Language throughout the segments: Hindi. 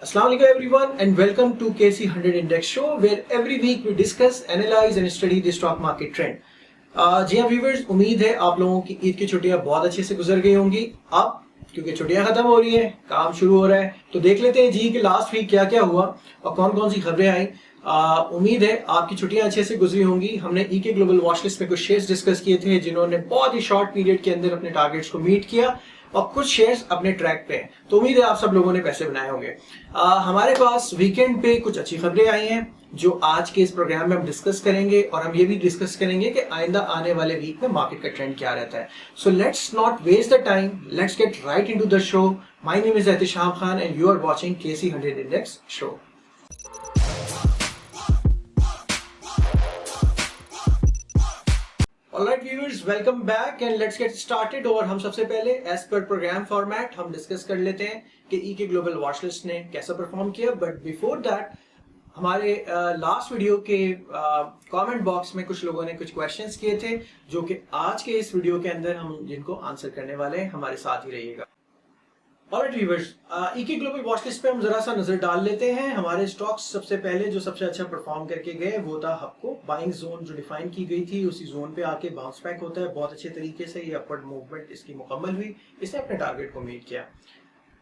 Assalamu alaikum everyone and welcome to KC 100 Index Show where every week we discuss, analyze and study the stock market trend. जी हाँ व्यूवर्स, उम्मीद है आप लोगों की ईद की छुट्टियां बहुत अच्छे से गुजर गई होंगी। अब क्योंकि छुट्टियां खत्म हो रही हैं, काम शुरू हो रहा है, तो देख लेते हैं जी कि लास्ट वीक क्या क्या हुआ और कौन कौन सी खबरें आई। उम्मीद है आपकी छुट्टियां अच्छे से गुजरी होंगी। हमने ईके ग्लोबल वॉच लिस्ट में कुछ शेयर्स डिस्कस किए थे जिन्होंने बहुत ही शॉर्ट पीरियड के अंदर अपने टारगेट्स को मीट किया और कुछ शेयर्स अपने ट्रैक पे हैं, तो उम्मीद है आप सब लोगों ने पैसे बनाए होंगे। हमारे पास वीकेंड पे कुछ अच्छी खबरें आई हैं जो आज के इस प्रोग्राम में हम डिस्कस करेंगे और हम ये भी डिस्कस करेंगे कि आइंदा आने वाले वीक में मार्केट का ट्रेंड क्या रहता है। So let's not waste the time, let's get right into the show. My name is Ehtisham Khan and you are watching KC 100 index show. Alright viewers, welcome back and let's get started। और हम सबसे पहले एज पर प्रोग्राम फॉर्मेट हम डिस्कस कर लेते हैं कि ईके ग्लोबल वॉच लिस्ट ने कैसा परफॉर्म किया। बट बिफोर दैट हमारे लास्ट वीडियो के कमेंट बॉक्स में कुछ लोगों ने कुछ क्वेश्चंस किए थे जो कि आज के इस वीडियो के अंदर हम जिनको आंसर करने वाले हैं। हमारे साथ ही रहिएगा। ऑलराइट व्यूअर्स, ईके ग्लोबल वॉच लिस्ट पे हम जरा सा नजर डाल लेते हैं। हमारे स्टॉक्स सबसे पहले जो सबसे अच्छा परफॉर्म करके गए वो था हपको। बाइंग जोन जो डिफाइन की गई थी उसी जोन पे आके बाउंस बैक होता है बहुत अच्छे तरीके से। ये अपवर्ड मूवमेंट इसकी मुकम्मल हुई, इसने अपने टारगेट को मीट किया।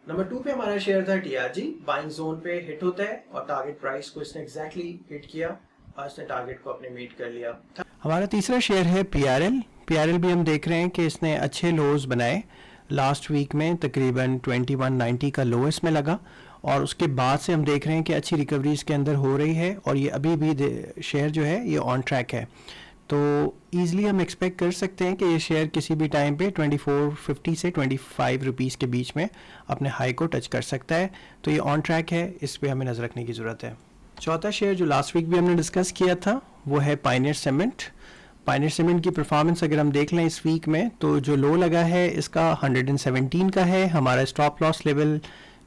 नंबर 2 पे हमारा शेयर था टीआरजी। बाइंग जोन पे हिट होता है और टारगेट प्राइस को इसने एग्जैक्टली हिट किया और इसने टारगेट को अपने मीट कर लिया। हमारा तीसरा शेयर है पीआरएल। पीआरएल भी हम देख रहे हैं कि इसने अच्छे लोज बनाए। लास्ट वीक में तकरीबन 2190 का लो इसमें लगा और उसके बाद से हम देख रहे हैं कि अच्छी रिकवरी इसके अंदर हो रही है और ये अभी भी शेयर जो है ये ऑन ट्रैक है। तो ईज़िली हम एक्सपेक्ट कर सकते हैं कि ये शेयर किसी भी टाइम पे 2450 से 25 रुपीज़ के बीच में अपने हाई को टच कर सकता है। तो ये ऑन ट्रैक है, इस पे हमें नज़र रखने की ज़रूरत है। चौथा शेयर जो लास्ट वीक भी हमने डिस्कस किया था वो है पायनियर सीमेंट। पायनियर सीमेंट की परफॉर्मेंस अगर हम देख लें इस वीक में तो जो लो लगा है इसका 117 का है। हमारा स्टॉप लॉस लेवल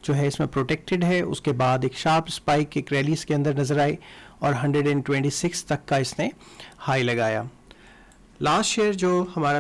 जो है इसमें प्रोटेक्टेड है। उसके बाद एक शार्प स्पाइक एक रैली इसके अंदर नज़र आई और 126 तक का इसने हाई लगाया। लास्ट शेयर जो हमारा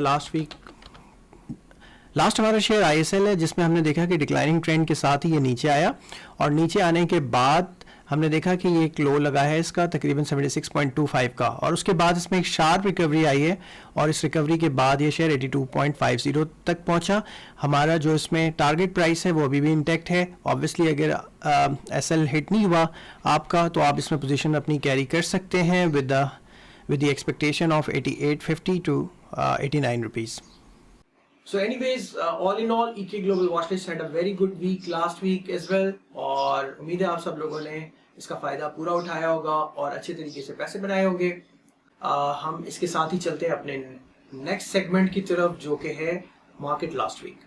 हमारा शेयर आईएसएल है जिसमें हमने देखा कि डिक्लाइनिंग ट्रेंड के साथ ही ये नीचे आया और नीचे आने के बाद हमने देखा कि ये एक लो लगा है इसका तकरीबन 76.25 का और उसके बाद इसमें एक शार्प रिकवरी आई है और इस रिकवरी के बाद ये शेयर 82.50 तक पहुंचा। हमारा जो इसमें टारगेट प्राइस है वो अभी भी इंटैक्ट है। ऑब्वियसली अगर एसएल हिट नहीं हुआ आपका तो आप इसमें पोजीशन अपनी कैरी कर सकते हैं with the expectation of 8850 to 89 rupees. So anyways, all in all, EK Global Watchlist had a very good week last week as well और उम्मीद है आप सब लोगों ने इसका फ़ायदा पूरा उठाया होगा और अच्छे तरीके से पैसे बनाए होंगे। हम इसके साथ ही चलते हैं अपने नेक्स्ट सेगमेंट की तरफ जो कि है market last week.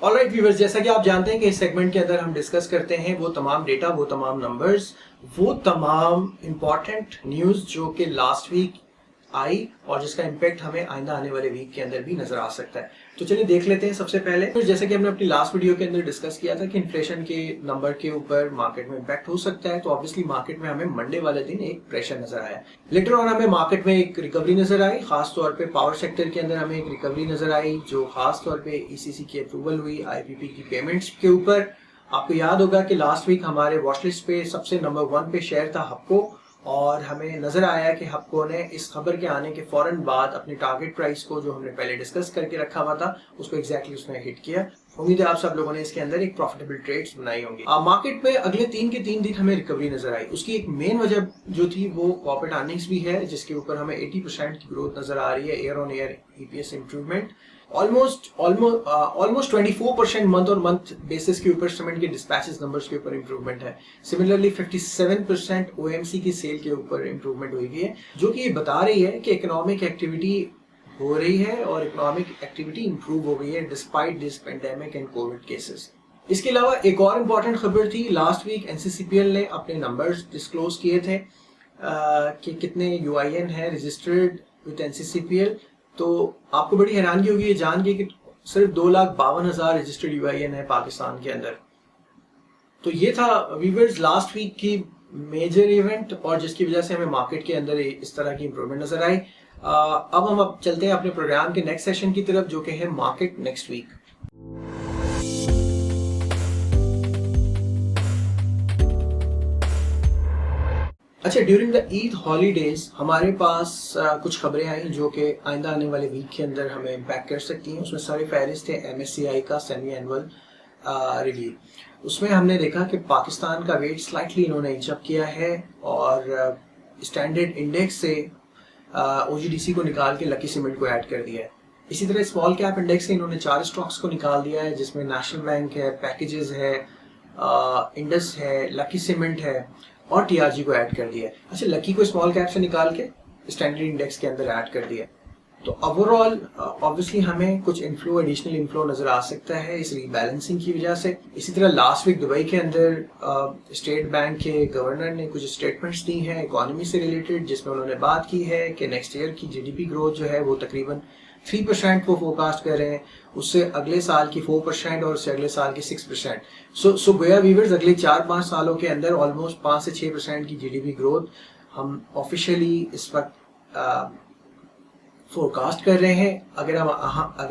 Alright viewers, जैसा कि आप जानते हैं कि इस सेगमेंट के अंदर हम डिस्कस करते हैं वो तमाम डेटा, वो तमाम नंबर्स, वो तमाम इंपॉर्टेंट न्यूज़ जो कि लास्ट वीक आई और जिसका इम्पैक्ट हमें आइंदा आने वाले वीक के अंदर भी नजर आ सकता है। तो चलिए देख लेते हैं। सबसे पहले फिर जैसे कि हमने अपनी लास्ट वीडियो के अंदर डिस्कस किया था कि इन्फ्लेशन के नंबर के ऊपर मार्केट में इम्पैक्ट हो सकता है, तो ऑब्वियसली मार्केट में हमें मंडे वाले दिन एक प्रेशर नजर आया। लेटर ऑन हमें मार्केट में एक रिकवरी नजर आई, खासतौर पर पावर सेक्टर के अंदर हमें एक रिकवरी नजर आई जो खासतौर पर ईसीसी की अप्रूवल हुई आईपीपी की पेमेंट्स के ऊपर। आपको याद होगा कि लास्ट वीक हमारे वॉच लिस्ट पे सबसे नंबर 1 पे शेयर था हपको और हमें नजर आया कि हपको ने इस खबर के आने के फौरन बाद अपने टारगेट प्राइस को जो हमने पहले डिस्कस करके रखा हुआ था उसको एग्जैक्टली उसने हिट किया। उम्मीद है आप सब लोगों ने इसके अंदर एक प्रॉफिटेबल ट्रेड्स बनाई होंगी। मार्केट में अगले 3 के 3 दिन हमें रिकवरी नजर आई। उसकी एक मेन वजह जो थी वो कॉर्पोरेट अर्निंग्स भी है जिसके ऊपर हमें 80% की ग्रोथ नजर आ रही है। Year on year EPS improvement almost 24% month और मंथ बेसिस के ऊपर सीमेंट के डिस्पैचेस नंबर्स के ऊपर इंप्रूवमेंट है। सिमिलरली 57% ओएमसी की सेल के ऊपर इंप्रूवमेंट हुई है जो कि ये बता रही है कि इकोनॉमिक एक्टिविटी हो रही है और इकोनॉमिक एक्टिविटी इंप्रूव हो गई है despite this pandemic and Covid cases. इसके अलावा एक और इम्पॉर्टेंट खबर थी, लास्ट वीक एनसीसीपीएल ने अपने नंबर्स डिस्क्लोज किए थे कि कितने यूआईएन है रजिस्टर्ड विद एनसीसीपीएल। तो आपको बड़ी हैरानगी होगी ये जान के कि सिर्फ 2,52,000 रजिस्टर्ड यूआईएन है पाकिस्तान के अंदर। तो ये था व्यूअर्स लास्ट वीक की मेजर इवेंट और जिसकी वजह से हमें मार्केट के अंदर इस तरह की इंप्रूवमेंट नजर आई। अब चलते हैं अपने प्रोग्राम के नेक्स्ट सेशन की तरफ, जो कि है मार्केट नेक्स्ट वीक। अच्छा, ड्यूरिंग द ईद हॉलीडेज हमारे पास कुछ खबरें आई जो कि आइंदा आने वाले वीक के अंदर हमें इम्पैक्ट कर सकती हैं। उसमें सारे फहरिस्त थे MSCI का सेमी एनुअल रिव्यू। उसमें हमने देखा कि पाकिस्तान का वेट स्लाइटली इन्होंने इंचअप किया है और स्टैंडर्ड इंडेक्स से OGDC को निकाल के लकी सीमेंट को ऐड कर दिया है। इसी तरह स्मॉल कैप इंडेक्स से इन्होंने 4 स्टॉक्स को निकाल दिया है, जिसमें नेशनल बैंक है, पैकेजेस है, इंडस है, लकी सीमेंट है और TRG को ऐड कर दिया है। अच्छा, लकी को स्मॉल कैप से निकाल के स्टैंडर्ड इंडेक्स के अंदर ऐड कर दिया। तो ओवरऑल ऑब्वियसली हमें कुछ इनफ्लो, एडिशनल इनफ्लो नजर आ सकता है इस रीबैलेंसिंग की वजह से। इसी तरह लास्ट वीक दुबई के अंदर स्टेट बैंक के गवर्नर ने कुछ स्टेटमेंट्स दी हैं इकोनॉमी से रिलेटेड, जिसमें उन्होंने बात की है कि नेक्स्ट ईयर की GDP ग्रोथ जो है वो तकरीबन 3% को फोरकास्ट कर रहे हैं, उससे अगले साल की 4% और उससे अगले साल की 6%। सो गोया वीवर्स अगले 4-5 सालों के अंदर ऑलमोस्ट 5 से 6% की GDP ग्रोथ हम ऑफिशियली इस वक्त फोरकास्ट कर रहे हैं। अगर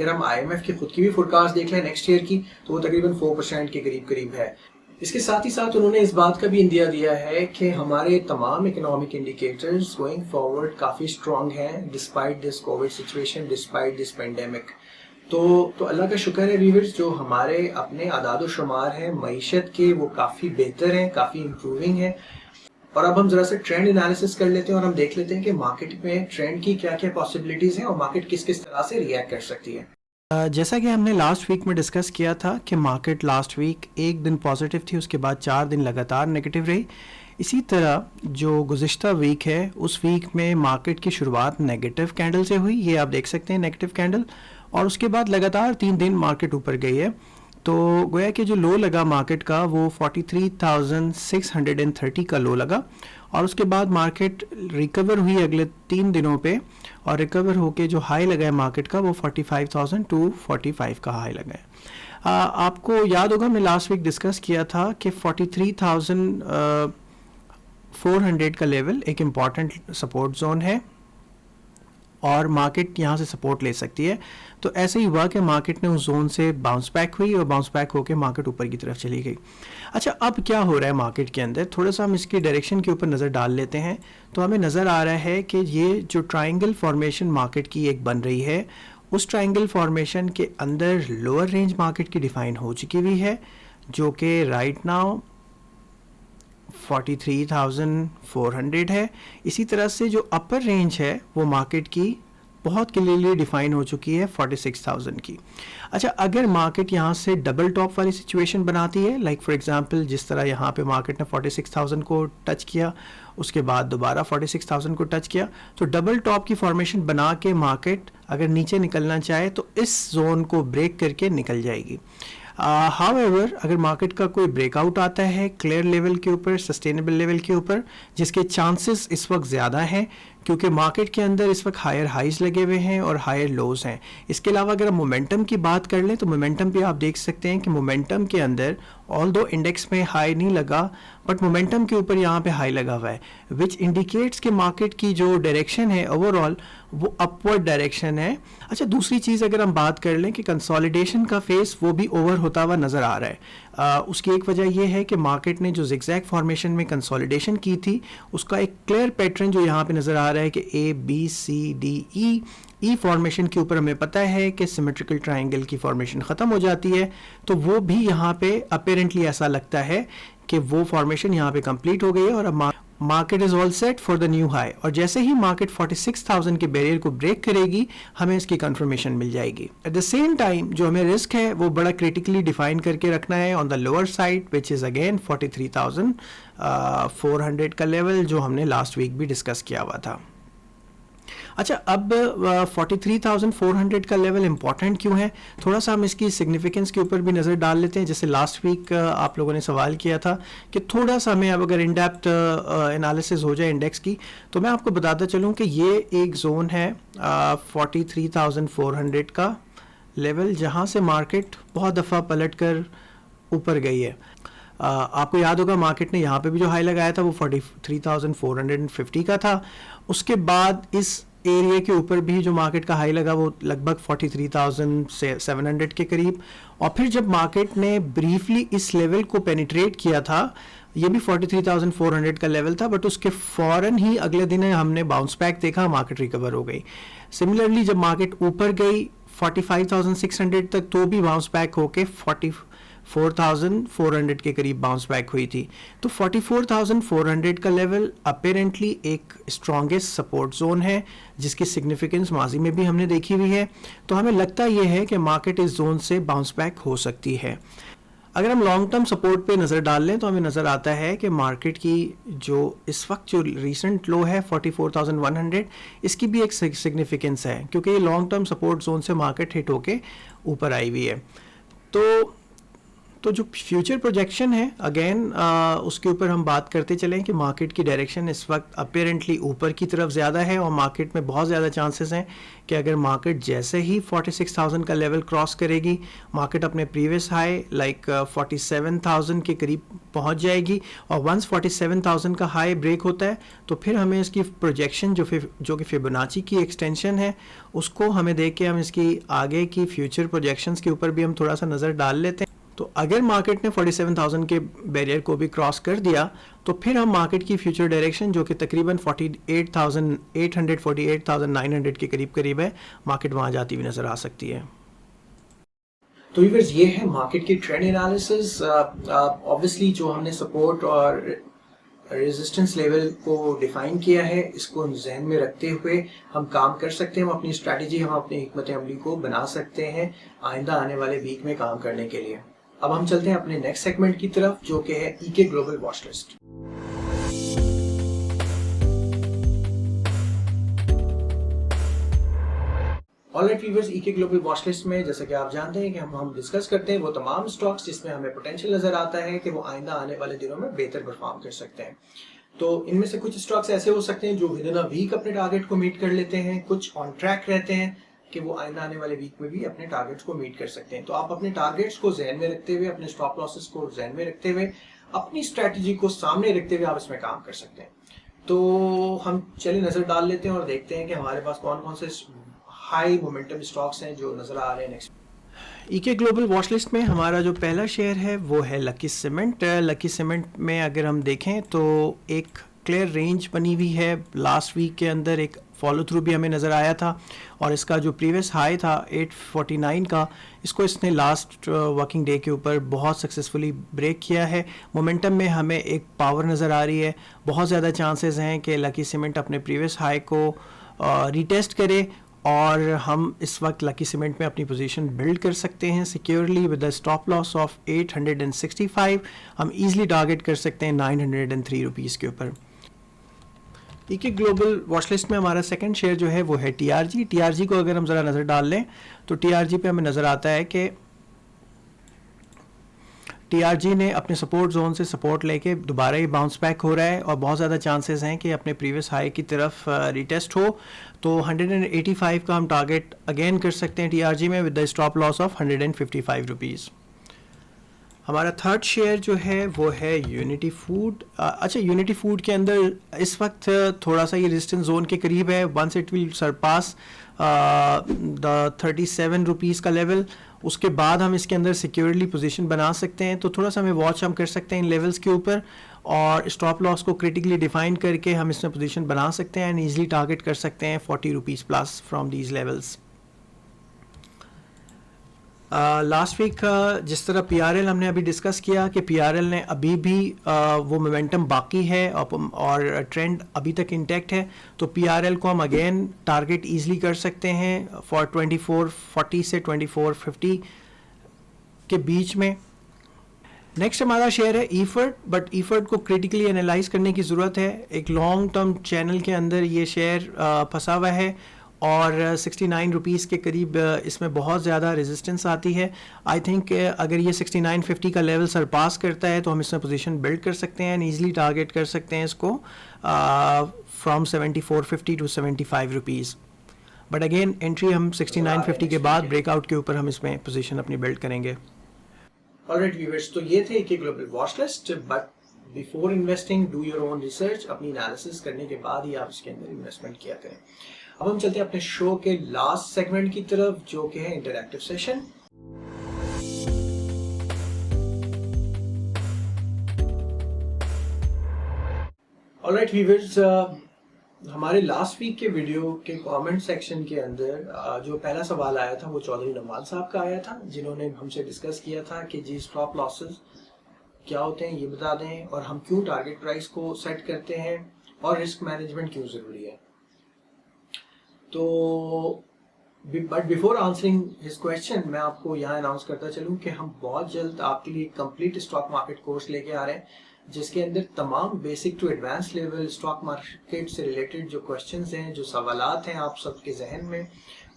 हम IMF की खुद की भी फोरकास्ट देख लें नेक्स्ट ईयर की, तो वो तकरीबन 4% के करीब है। इसके साथ ही साथ उन्होंने इस बात का भी इंदिया दिया है कि हमारे तमाम इकोनॉमिक इंडिकेटर्स गोइंग फॉरवर्ड काफ़ी स्ट्रॉन्ग हैं despite this Covid situation, despite this pandemic. तो अल्लाह का शुक्र है व्यूअर्स, जो हमारे अपने आदाद शुमार हैं मईशत के वो काफ़ी बेहतर हैं, काफ़ी इम्प्रूविंग हैं। और अब हम जरा सा ट्रेंड एनालिसिस कर लेते हैं और हम देख लेते हैं कि मार्केट में ट्रेंड की क्या क्या पॉसिबिलिटीज हैं और मार्केट किस किस तरह से रिएक्ट कर सकती है। जैसा कि हमने लास्ट वीक में डिस्कस किया था कि मार्केट लास्ट वीक एक दिन पॉजिटिव थी, उसके बाद 4 दिन लगातार नेगेटिव रही। इसी तरह जो गुज़िश्ता वीक है उस वीक में मार्केट की शुरुआत नेगेटिव कैंडल से हुई, ये आप देख सकते हैं नेगेटिव कैंडल, और उसके बाद लगातार 3 दिन मार्केट ऊपर गई है। तो गोया कि जो लो लगा मार्केट का वो 43,630 का लो लगा, और उसके बाद मार्केट रिकवर हुई अगले 3 दिनों पे, और रिकवर होके जो हाई लगा है मार्केट का वो 45,245 का हाई लगा है। आपको याद होगा हमने लास्ट वीक डिस्कस किया था कि 43,400 का लेवल एक इम्पॉर्टेंट सपोर्ट जोन है और मार्केट यहाँ से सपोर्ट ले सकती है। तो ऐसे ही हुआ कि मार्केट ने उस जोन से बाउंस बैक हुई और बाउंस बैक होकर मार्केट ऊपर की तरफ चली गई। अच्छा, अब क्या हो रहा है मार्केट के अंदर, थोड़ा सा हम इसकी डायरेक्शन के ऊपर नज़र डाल लेते हैं। तो हमें नज़र आ रहा है कि ये जो ट्रायंगल फॉर्मेशन मार्केट की एक बन रही है, उस ट्रायंगल फॉर्मेशन के अंदर लोअर रेंज मार्केट की डिफाइन हो चुकी हुई है, जो कि राइट नाउ 43,400 है। इसी तरह से जो अपर रेंज है वो मार्केट की बहुत क्लियरली डिफाइन हो चुकी है 46,000 की। अच्छा, अगर मार्केट यहाँ से डबल टॉप वाली सिचुएशन बनाती है, लाइक फॉर एग्जांपल जिस तरह यहाँ पे मार्केट ने 46,000 को टच किया, उसके बाद दोबारा 46,000 को टच किया, तो डबल टॉप की फॉर्मेशन बना के मार्केट अगर नीचे निकलना चाहे तो इस जोन को ब्रेक करके निकल जाएगी। हाउएवर अगर मार्केट का कोई ब्रेकआउट आता है क्लियर लेवल के ऊपर, सस्टेनेबल लेवल के ऊपर, जिसके चांसेस इस वक्त ज़्यादा हैं क्योंकि मार्केट के अंदर इस वक्त हायर हाइज लगे हुए हैं और हायर लोज हैं। इसके अलावा अगर हम मोमेंटम की बात कर लें तो मोमेंटम पे आप देख सकते हैं कि मोमेंटम के अंदर ऑल्दो इंडेक्स में हाई नहीं लगा बट मोमेंटम के ऊपर यहाँ पे हाई लगा हुआ है, विच इंडिकेट्स कि मार्केट की जो डायरेक्शन है ओवरऑल वो अपवर्ड डायरेक्शन है। अच्छा, दूसरी चीज़ अगर हम बात कर लें कि कंसोलिडेशन का फेस वो भी ओवर होता हुआ नज़र आ रहा है। उसकी एक वजह यह है कि मार्केट ने जो जिगजैग फॉर्मेशन में कंसोलिडेशन की थी उसका एक क्लियर पैटर्न जो यहाँ पे नज़र आ रहा है कि A B C D E formation के ऊपर हमें पता है कि सिमेट्रिकल ट्रायंगल की फॉर्मेशन ख़त्म हो जाती है, तो वो भी यहाँ पे अपेरेंटली ऐसा लगता है कि वो फॉर्मेशन यहाँ पे कंप्लीट हो गई है और अब market is all set for the new high. और जैसे ही मार्केट 46,000 के बैरियर को ब्रेक करेगी हमें इसकी कंफर्मेशन मिल जाएगी। एट द सेम टाइम जो हमें रिस्क है वो बड़ा क्रिटिकली डिफाइन करके रखना है on the lower side, which is again 43,400 का लेवल जो हमने लास्ट वीक भी डिस्कस किया हुआ था। अच्छा, अब 43,400 का लेवल इंपॉर्टेंट क्यों है, थोड़ा सा हम इसकी सिग्निफिकेंस के ऊपर भी नज़र डाल लेते हैं। जैसे लास्ट वीक आप लोगों ने सवाल किया था कि थोड़ा सा हमें अब अगर इन डेप्थ एनालिसिस हो जाए इंडेक्स की, तो मैं आपको बताता चलूँ कि ये एक जोन है 43,400 का लेवल जहाँ से मार्केट बहुत दफ़ा पलट कर ऊपर गई है। आपको याद होगा मार्केट ने यहाँ पे भी जो हाई लगाया था वो 43,450 का था। उसके बाद इस एरिया के ऊपर भी जो मार्केट का हाई लगा वो लगभग 43,700 के करीब, और फिर जब मार्केट ने ब्रीफली इस लेवल को पेनिट्रेट किया था, ये भी 43,400 का लेवल था, बट उसके फ़ौरन ही अगले दिन हमने बाउंस बैक देखा, मार्केट रिकवर हो गई। सिमिलरली जब मार्केट ऊपर गई 45,600 तक, तो भी बाउंस बैक होके 44,400 के करीब बाउंस बैक हुई थी। तो 44,400 का लेवल अपेरेंटली एक स्ट्रॉन्गेस्ट सपोर्ट जोन है, जिसकी सिग्निफिकेंस माजी में भी हमने देखी हुई है। तो हमें लगता यह है कि मार्केट इस जोन से बाउंस बैक हो सकती है। अगर हम लॉन्ग टर्म सपोर्ट पे नज़र डाल लें तो हमें नज़र आता है कि मार्केट की जो इस वक्त जो रीसेंट लो है 44,100, इसकी भी एक सिग्निफिकेंस है, क्योंकि ये लॉन्ग टर्म सपोर्ट जोन से मार्केट हिट होके ऊपर आई हुई है। तो जो फ्यूचर प्रोजेक्शन है अगेन उसके ऊपर हम बात करते चलें कि मार्केट की डायरेक्शन इस वक्त अपेरेंटली ऊपर की तरफ ज़्यादा है, और मार्केट में बहुत ज़्यादा चांसेस हैं कि अगर मार्केट जैसे ही 46,000 का लेवल क्रॉस करेगी, मार्केट अपने प्रीवियस हाई लाइक 47,000 के करीब पहुंच जाएगी, और वंस 47,000 का हाई ब्रेक होता है तो फिर हमें इसकी प्रोजेक्शन जो कि फिबोनाची की एक्सटेंशन है, उसको हमें देख के हम इसकी आगे की फ्यूचर प्रोजेक्शंस के ऊपर भी हम थोड़ा सा नज़र डाल लेते हैं। तो अगर मार्केट ने 47,000 के बैरियर को भी क्रॉस कर दिया तो फिर हम मार्केट की फ्यूचर डायरेक्शन जो कि तकरीबन 48,800 48,900 के करीब है, मार्केट वहाँ जाती हुई नज़र आ सकती है। तो व्यूअर्स, ये है मार्केट की ट्रेंड एनालिसिस। ऑब्वियसली जो हमने सपोर्ट और रेजिस्टेंस लेवल को डिफाइन किया है, इसको जहन में रखते हुए हम काम कर सकते हैं, हम अपनी स्ट्रैटेजी, हम अपनी हिकमत अमली को बना सकते हैं आइंदा आने वाले वीक में काम करने के लिए। अब हम चलते हैं अपने नेक्स्ट सेगमेंट की तरफ, जो कि है ईके global watch list. Alright viewers, ईके ग्लोबल वॉच लिस्ट में जैसा कि आप जानते हैं कि हम डिस्कस करते हैं वो तमाम स्टॉक्स जिसमें हमें पोटेंशियल नजर आता है कि वो आइंदा आने वाले दिनों में बेहतर परफॉर्म कर सकते हैं। तो इनमें से कुछ स्टॉक्स ऐसे हो सकते हैं जो विद इन अ वीक अपने टारगेट को मीट कर लेते हैं, कुछ ऑन ट्रैक रहते हैं कि वो आइंदा आने वाले वीक में भी अपने टारगेट्स को मीट कर सकते हैं। तो आप अपने टारगेट्स को ध्यान में रखते हुए, अपने स्टॉप लॉसेस को ध्यान में रखते हुए, अपनी स्ट्रैटेजी को सामने रखते हुए आप इसमें काम कर सकते हैं। तो हम चलिए नजर डाल लेते हैं और देखते हैं कि हमारे पास कौन कौन से हाई मोमेंटम स्टॉक्स हैं जो नजर आ रहे हैं नेक्स्ट। ईके ग्लोबल वॉच लिस्ट में हमारा जो पहला शेयर है वो है लकी सीमेंट। लकी सीमेंट में अगर हम देखें तो एक क्लियर रेंज बनी हुई है, लास्ट वीक के अंदर एक फॉलो थ्रू भी हमें नज़र आया था, और इसका जो प्रीवियस हाई था 849 का, इसको इसने लास्ट वर्किंग डे के ऊपर बहुत सक्सेसफुली ब्रेक किया है। मोमेंटम में हमें एक पावर नज़र आ रही है, बहुत ज़्यादा चांसेस हैं कि लकी सीमेंट अपने प्रीवियस हाई को रीटेस्ट करे, और हम इस वक्त लकी सीमेंट में अपनी पोजीशन बिल्ड कर सकते हैं securely with the stop loss of 865। हम इजीली टारगेट कर सकते हैं 903 रुपीज़ के ऊपर। ईके ग्लोबल वॉच लिस्ट में हमारा सेकंड शेयर जो है वो है टीआरजी। टीआरजी को अगर हम ज़रा नज़र डाल लें तो टीआरजी पे हमें नज़र आता है कि टीआरजी ने अपने सपोर्ट जोन से सपोर्ट लेके दोबारा ही बाउंस बैक हो रहा है, और बहुत ज़्यादा चांसेस हैं कि अपने प्रीवियस हाई की तरफ रिटेस्ट हो। तो 185 का हम टारगेट अगेन कर सकते हैं टीआरजी में with the stop loss of 155 rupees. हमारा थर्ड शेयर जो है वो है यूनिटी फूड। अच्छा, यूनिटी फूड के अंदर इस वक्त थोड़ा सा ये रेजिस्टेंस जोन के करीब है, once it will surpass the 37 rupees का लेवल, उसके बाद हम इसके अंदर सिक्योरली पोजीशन बना सकते हैं। तो थोड़ा सा हमें वॉच हम कर सकते हैं इन लेवल्स के ऊपर, और स्टॉप लॉस को क्रिटिकली डिफाइन करके हम इसमें पोजीशन बना सकते हैं एंड ईजिली टारगेट कर सकते हैं 40 rupees plus from these levels. Last week जिस तरह पीआरएल हमने अभी डिस्कस किया कि पीआरएल ने अभी भी वो मोमेंटम बाकी है और ट्रेंड अभी तक इंटैक्ट है, तो पीआरएल को हम अगेन टारगेट इजीली कर सकते हैं फॉर 2440 से 2450 के बीच में। नेक्स्ट हमारा शेयर है ईफर्ट, बट ईफर्ट को क्रिटिकली एनालाइज करने की ज़रूरत है। एक लॉन्ग टर्म चैनल के अंदर ये शेयर फंसा हुआ है, और 69 रुपीज़ के करीब इसमें बहुत ज़्यादा रेजिस्टेंस आती है। आई थिंक अगर ये 69.50 का लेवल सरपास करता है तो हम इसमें पोजीशन बिल्ड कर सकते हैं एंड ईजिली टारगेट कर सकते हैं इसको from 74.50 to 75 rupees. But again entry हम 69.50 के बाद ब्रेकआउट के ऊपर हम इसमें पोजीशन अपनी बिल्ड करेंगे। ऑलराइट व्यूअर्स, तो ये थे ईके global watch list, but before investing do your own research, अपनी एनालिसिस करने के बाद ही आप इसके अंदर इन्वेस्टमेंट किया करें। अब हम चलते हैं अपने शो के लास्ट सेगमेंट की तरफ, जो कि है इंटरैक्टिव सेशन। ऑलराइट व्यूअर्स, हमारे लास्ट वीक के वीडियो के कमेंट सेक्शन के अंदर जो पहला सवाल आया था वो चौधरी नवाज साहब का आया था, जिन्होंने हमसे डिस्कस किया था कि जी स्टॉप लॉसेस क्या होते हैं ये बता दें, और हम क्यों टारगेट प्राइस को सेट करते हैं, और रिस्क मैनेजमेंट क्यों ज़रूरी है। तो but before answering his question, मैं आपको यहाँ अनाउंस करता चलूँ कि हम बहुत जल्द आपके लिए कंप्लीट स्टॉक मार्केट कोर्स लेके आ रहे हैं, जिसके अंदर तमाम basic to advance level stock market से रिलेटेड जो क्वेश्चंस हैं, जो सवालात हैं आप सबके जहन में,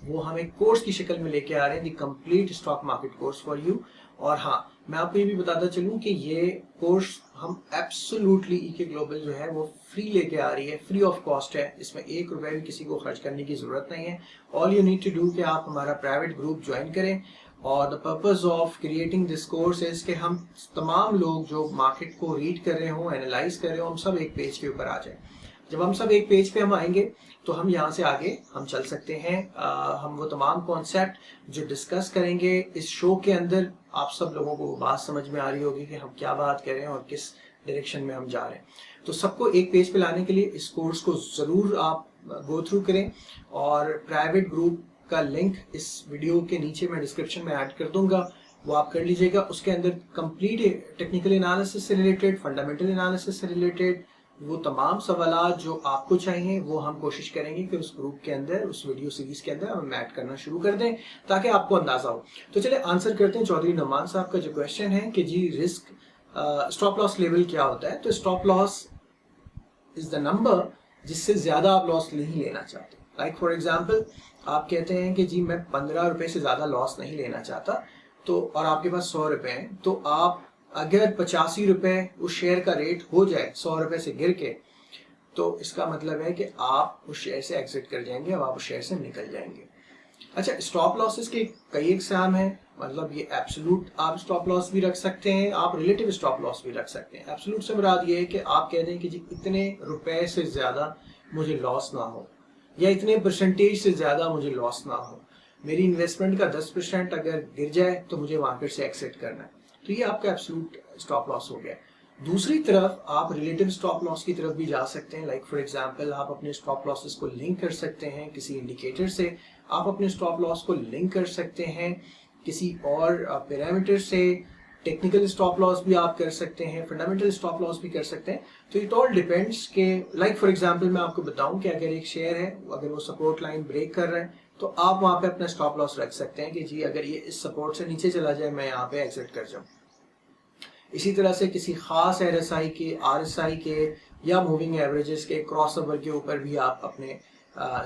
वो हम एक कोर्स की शक्ल में लेके आ रहे हैं, दी complete stock market course for you. और हाँ, मैं आपको ये भी बताता चलूँ कि ये कोर्स हम एब्सोल्युटली ईके ग्लोबल जो है वो फ्री लेके आ रही है, फ्री ऑफ कॉस्ट है, इसमें ₹1 भी किसी को खर्च करने की ज़रूरत नहीं है। All you need to do कि आप हमारा प्राइवेट ग्रुप ज्वाइन करें, और the purpose of creating this course is कि हम तमाम लोग जो मार्केट को रीड कर रहे हों, एनालाइज कर रहे हों, हम सब एक पेज के ऊपर आ जाएं। जब हम सब एक पेज पे हम आएंगे तो हम यहाँ से आगे हम चल सकते हैं। हम वो तमाम कॉन्सेप्ट जो डिस्कस करेंगे इस शो के अंदर, आप सब लोगों को बात समझ में आ रही होगी कि हम क्या बात कर रहे हैं और किस डायरेक्शन में हम जा रहे हैं। तो सबको एक पेज पे लाने के लिए इस कोर्स को ज़रूर आप गो थ्रू करें, और प्राइवेट ग्रुप का लिंक इस वीडियो के नीचे मैं डिस्क्रिप्शन में ऐड कर दूंगा, वो आप कर लीजिएगा। उसके अंदर कंप्लीट टेक्निकल एनालिसिस से रिलेटेड, फंडामेंटल एनालिसिस से रिलेटेड वो तमाम सवालात जो आपको चाहिए वो हम कोशिश करेंगे कि उस ग्रुप के अंदर, उस वीडियो सीरीज के अंदर हम ऐड करना शुरू कर दें, ताकि आपको अंदाजा हो। तो चलिए आंसर करते हैं चौधरी नमान साहब का जो क्वेश्चन है कि जी रिस्क स्टॉप लॉस लेवल क्या होता है। तो stop loss is the number जिससे ज्यादा आप लॉस नहीं लेना चाहते। लाइक फॉर एग्जाम्पल, आप कहते हैं कि जी मैं ₹15 से ज्यादा लॉस नहीं लेना चाहता, तो और आपके पास ₹100 हैं, तो आप अगर ₹85 उस शेयर का रेट हो जाए ₹100 से गिर के, तो इसका मतलब है कि आप उस शेयर से एग्जिट कर जाएंगे, अब आप उस शेयर से निकल जाएंगे। अच्छा, स्टॉप लॉसेस के कई एग्जाम हैं, मतलब ये एब्सोल्यूट आप स्टॉप लॉस भी रख सकते हैं, आप रिलेटिव स्टॉप लॉस भी रख सकते हैं। एब्सोल्यूट से मुराद ये है कि आप कह दें कि जी इतने रुपए से ज्यादा मुझे लॉस ना हो, या इतने परसेंटेज से ज्यादा मुझे लॉस ना हो, मेरी इन्वेस्टमेंट का 10% अगर गिर जाए तो मुझे मार्केट से एक्सिट करना है, तो ये आपका एब्सोल्यूट स्टॉप लॉस हो गया। दूसरी तरफ आप रिलेटिव स्टॉप लॉस की तरफ भी जा सकते हैं। लाइक फॉर एग्जांपल, आप अपने स्टॉप लॉसेस को लिंक कर सकते हैं किसी इंडिकेटर से, आप अपने स्टॉप लॉस को लिंक कर सकते हैं किसी और पैरामीटर से, टेक्निकल स्टॉप लॉस भी आप कर सकते हैं, फंडामेंटल स्टॉप लॉस भी कर सकते हैं। तो इट ऑल डिपेंड्स के, लाइक फॉर एग्जांपल मैं आपको बताऊं कि अगर एक शेयर है, अगर वो सपोर्ट लाइन ब्रेक कर रहा है, तो आप वहां पे अपना स्टॉप लॉस रख सकते हैं कि जी अगर ये इस सपोर्ट से नीचे चला जाए, मैं यहाँ पे एग्जिट कर जाऊं। इसी तरह से किसी खास RSI के, RSI के या मूविंग एवरेजेस के क्रॉस ओवर के ऊपर भी आप अपने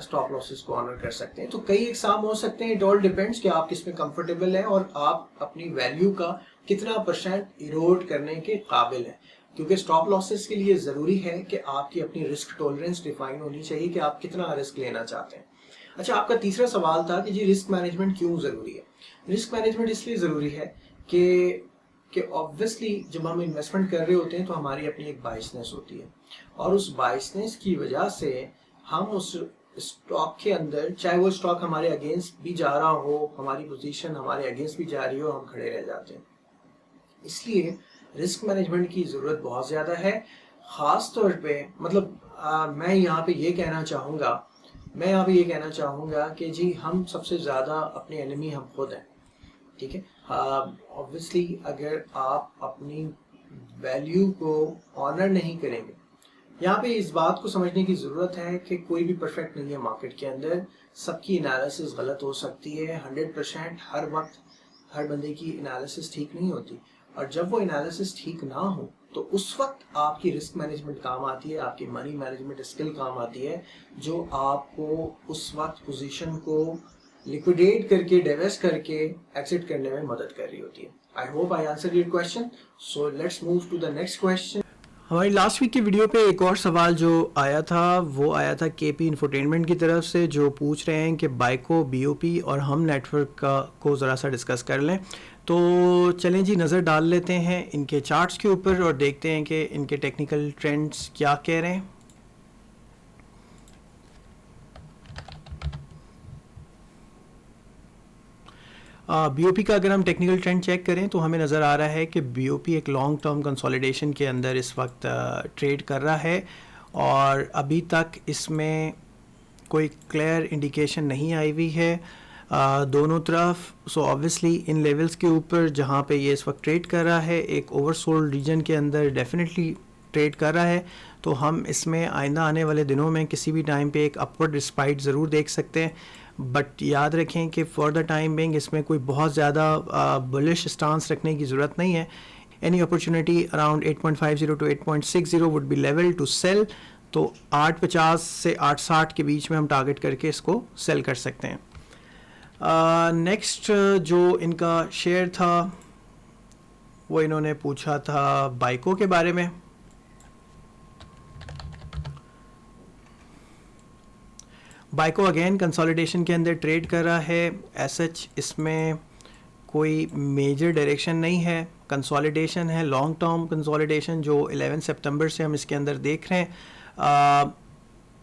स्टॉप लॉसेस को ऑनर कर सकते हैं। तो कई एग्जाम हो सकते हैं, इट ऑल डिपेंड्स कि आप किस में कंफर्टेबल हैं और आप अपनी वैल्यू का कितना % इरोड करने के काबिल हैं। क्योंकि स्टॉप लॉसेस के लिए ज़रूरी है कि आपकी अपनी रिस्क टॉलरेंस डिफाइन होनी चाहिए कि आप कितना रिस्क लेना चाहते हैं। अच्छा, आपका तीसरा सवाल था कि जी रिस्क मैनेजमेंट क्यों ज़रूरी है। रिस्क मैनेजमेंट इसलिए ज़रूरी है कि ऑब्वियसली जब हम इन्वेस्टमेंट कर रहे होते हैं तो हमारी अपनी एक बायसनेस होती है, और उस बायसनेस की वजह से हम उस स्टॉक के अंदर, चाहे वो स्टॉक हमारे अगेंस्ट भी जा रहा हो, हमारी पोजीशन हमारे अगेंस्ट भी जा रही हो, हम खड़े रह जाते हैं। इसलिए रिस्क मैनेजमेंट की ज़रूरत बहुत ज़्यादा है। ख़ास तौर पे मतलब मैं यहाँ पे ये कहना चाहूँगा कि जी हम सबसे ज़्यादा अपने एनिमी हम खुद हैं, ठीक है। ऑब्वियसली अगर आप अपनी वैल्यू को ऑनर नहीं करेंगे, यहाँ पे इस बात को समझने की ज़रूरत है कि कोई भी परफेक्ट नहीं है मार्केट के अंदर, सबकी एनालिसिस गलत हो सकती है। 100% हर वक्त हर बंदे की एनालिसिस ठीक नहीं होती, और जब वो एनालिसिस ठीक ना हो तो उस वक्त आपकी रिस्क मैनेजमेंट काम आती है, आपकी मनी मैनेजमेंट स्किल काम आती है, जो आपको उस वक्त पोजीशन को लिक्विडेट करके, डाइवेस्ट करके एग्जिट करने में मदद कर रही होती है। I hope I answer your question, so let's move to the next question. हमारी लास्ट वीक की वीडियो पे एक और सवाल जो आया था वो आया था KP इंफोटेनमेंट की तरफ से, जो पूछ रहे हैं कि बाइको, BOP और हम नेटवर्क का को ज़रा सा डिस्कस कर लें। तो चलें जी, नज़र डाल लेते हैं इनके चार्ट्स के ऊपर और देखते हैं कि इनके टेक्निकल ट्रेंड्स क्या कह रहे हैं। बीओपी का अगर हम टेक्निकल ट्रेंड चेक करें तो हमें नज़र आ रहा है कि बीओपी एक लॉन्ग टर्म कंसोलिडेशन के अंदर इस वक्त ट्रेड कर रहा है और अभी तक इसमें कोई क्लियर इंडिकेशन नहीं आई हुई है दोनों तरफ। सो ऑब्वियसली इन लेवल्स के ऊपर जहाँ पे ये इस वक्त ट्रेड कर रहा है, एक ओवरसोल्ड रीजन के अंदर डेफिनेटली ट्रेड कर रहा है, तो हम इसमें आइंदा आने वाले दिनों में किसी भी टाइम पे एक अपवर्ड रिस्पाइट ज़रूर देख सकते हैं। बट याद रखें कि फॉर द टाइम बिंग इसमें कोई बहुत ज़्यादा बुलिश स्टांस रखने की ज़रूरत नहीं है। Any opportunity around 8.50 to 8.60 would be level to sell. तो 8.50 से 8.60 के बीच में हम टारगेट करके इसको सेल कर सकते हैं। नेक्स्ट जो इनका शेयर था वो इन्होंने पूछा था बाइको के बारे में। बाइको अगेन कंसोलिडेशन के अंदर ट्रेड कर रहा है। एसएच इसमें कोई मेजर डायरेक्शन नहीं है, कंसोलिडेशन है, लॉन्ग टर्म कंसोलिडेशन जो 11 सितंबर से हम इसके अंदर देख रहे हैं।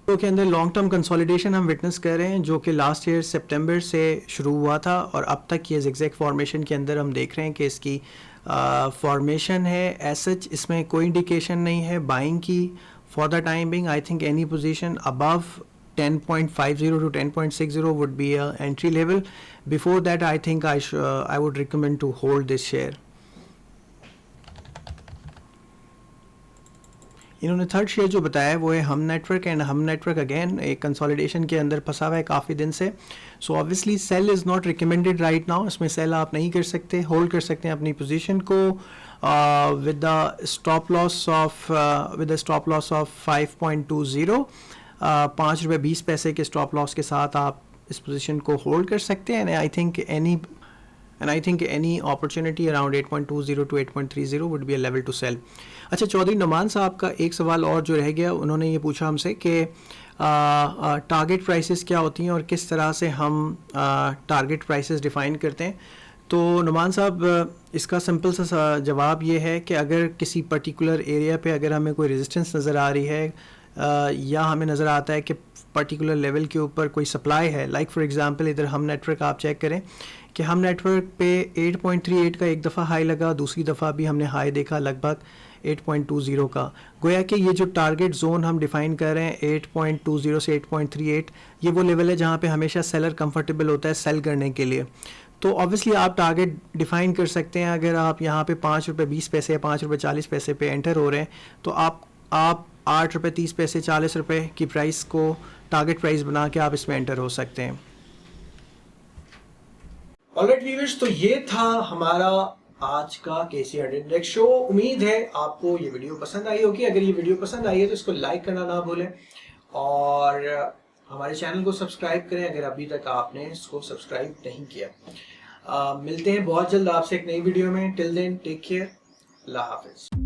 तो के अंदर लॉन्ग टर्म कंसोलिडेशन हम विटनेस कर रहे हैं जो कि लास्ट ईयर सितंबर से शुरू हुआ था और अब तक ये ज़िगज़ैग फॉर्मेशन के अंदर हम देख रहे हैं कि इसकी फॉर्मेशन है। एसएच इसमें कोई इंडिकेशन नहीं है बाइंग की for the time being. I think any position above 10.50 to 10.60 would be a entry level. Before that, I think I would recommend to hold this share. इन्होंने थर्ड शेयर जो बताया वो है Hum network, and Hum network again एक कंसोलिडेशन के अंदर फंसा हुआ है काफ़ी दिन से। So obviously sell is not recommended right now. इसमें सेल आप नहीं कर सकते, होल्ड कर सकते हैं अपनी पोजीशन को with the stop loss of 5.20। 5 रुपये 20 पैसे के स्टॉप लॉस के साथ आप इस पोजीशन को होल्ड कर सकते हैं। And I think any opportunity around 8.20 to 8.30 would be a level to sell. अच्छा, चौधरी नुमान साहब का एक सवाल और जो रह गया, उन्होंने ये पूछा हमसे कि टारगेट प्राइसेस क्या होती हैं और किस तरह से हम टारगेट प्राइसेस डिफ़ाइन करते हैं। तो नुमान साहब, इसका सिंपल सा जवाब ये है कि अगर किसी पर्टिकुलर एरिया पे अगर हमें कोई रेजिस्टेंस नज़र आ रही है या हमें नज़र आता है कि पर्टिकुलर लेवल के ऊपर कोई सप्लाई है, लाइक फॉर एग्जांपल इधर हम नेटवर्क आप चेक करें कि हम नेटवर्क पे 8.38 का एक दफ़ा हाई लगा, दूसरी दफ़ा भी हमने हाई देखा लगभग 8.20 का। गोया कि ये जो टारगेट जोन हम डिफ़ाइन कर रहे हैं 8.20 से 8.38, ये वो लेवल है जहाँ पे हमेशा सेलर कंफर्टेबल होता है सेल करने के लिए। तो ऑब्वियसली आप टारगेट डिफ़ाइन कर सकते हैं। अगर आप यहाँ पे 5 रुपये 20 पैसे या 5 रुपये 40 पैसे पे एंटर हो रहे हैं तो आप 8 रुपये 30 पैसे 40 रुपये की प्राइस को टारगेट प्राइस बना के आप इसमें एंटर हो सकते हैं। ऑलराइट व्यूअर्स, तो ये था हमारा आज का KC हंड्रेड इंडेक्स शो। उम्मीद है आपको ये वीडियो पसंद आई होगी। अगर ये वीडियो पसंद आई है तो इसको लाइक करना ना भूलें और हमारे चैनल को सब्सक्राइब करें अगर अभी तक आपने इसको सब्सक्राइब नहीं किया। मिलते हैं बहुत जल्द आपसे एक नई वीडियो में। टिल देन टेक केयर, अल्लाह हाफिज।